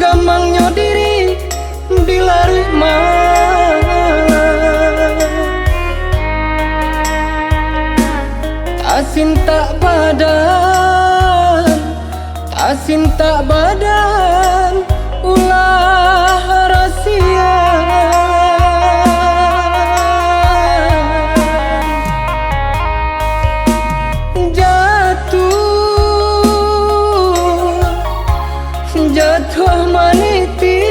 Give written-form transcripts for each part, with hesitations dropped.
Gamangnya diri dilari Asin tak badan ulah rahasia jatuh maniti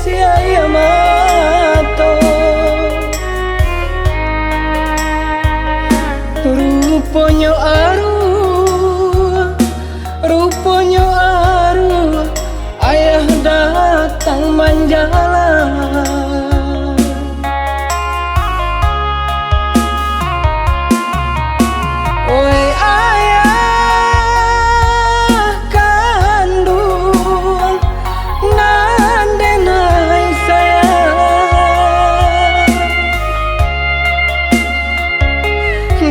sia mato rupanya aru ayah datang manjalan oi ayah kandung nandenai sayang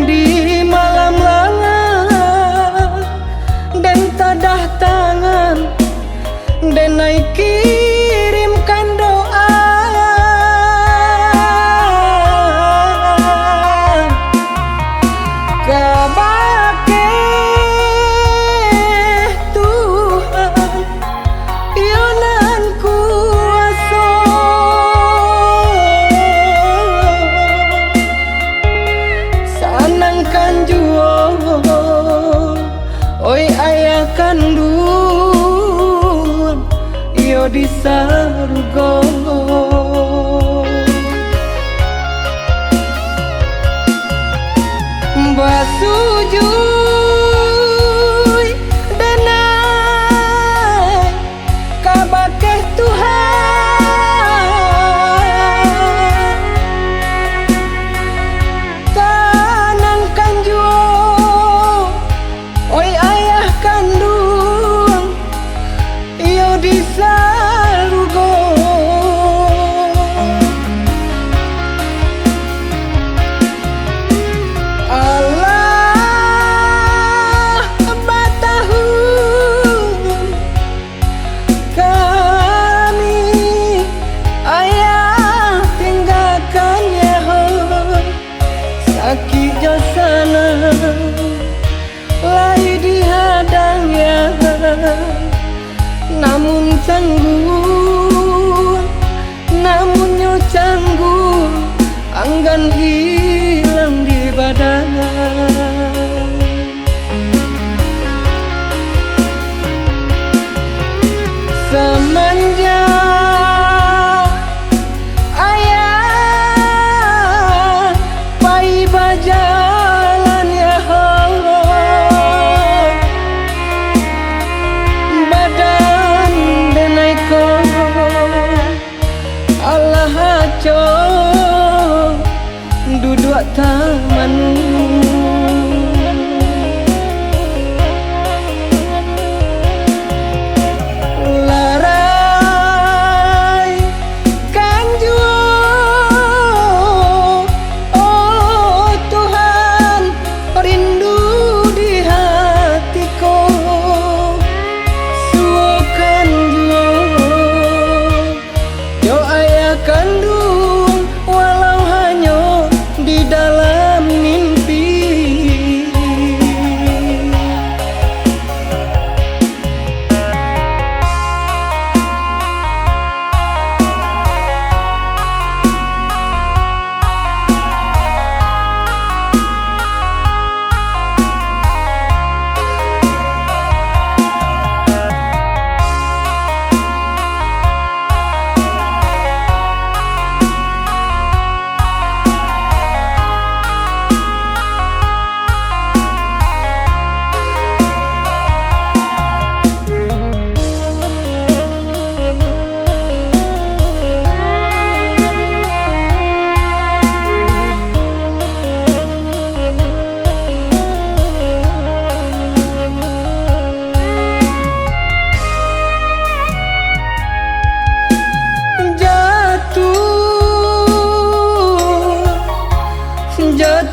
di malam langat dan tadah tangan denai kirimkan doa kabake Tuhan yonan kuasa sanangkan juo oi ayah kandung yo di sarga basujui denai kabakeh Tuhan tanangkan juo oi ayah kandung yo di sarga Aki jasana lai dihadang ya namun canggung namunnya canggung anggan hilang di badan semenjak jalan ya Allah badan denai ko Allah haco duduk taman kandung walau hanya di dalam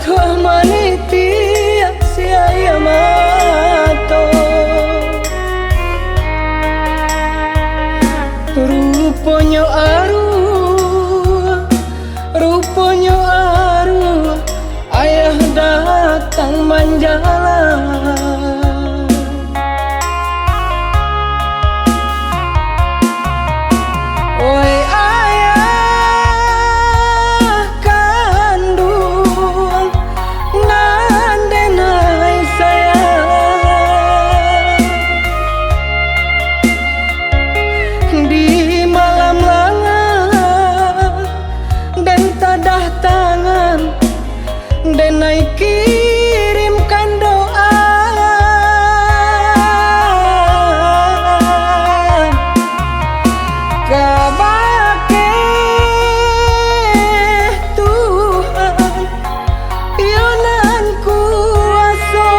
tua manitia sia mato ruponyo aru ayah datang menjalan oi ayah kandung nandenai sayang di malam langan dan tadah tangan denai kirimkan doa kabake Tuhan yonan kuasa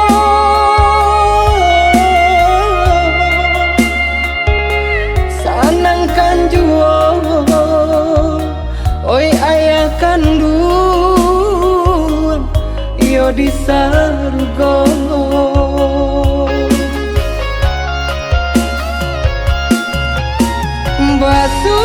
sanangkan juo oi ayah kandung yo di sargo basu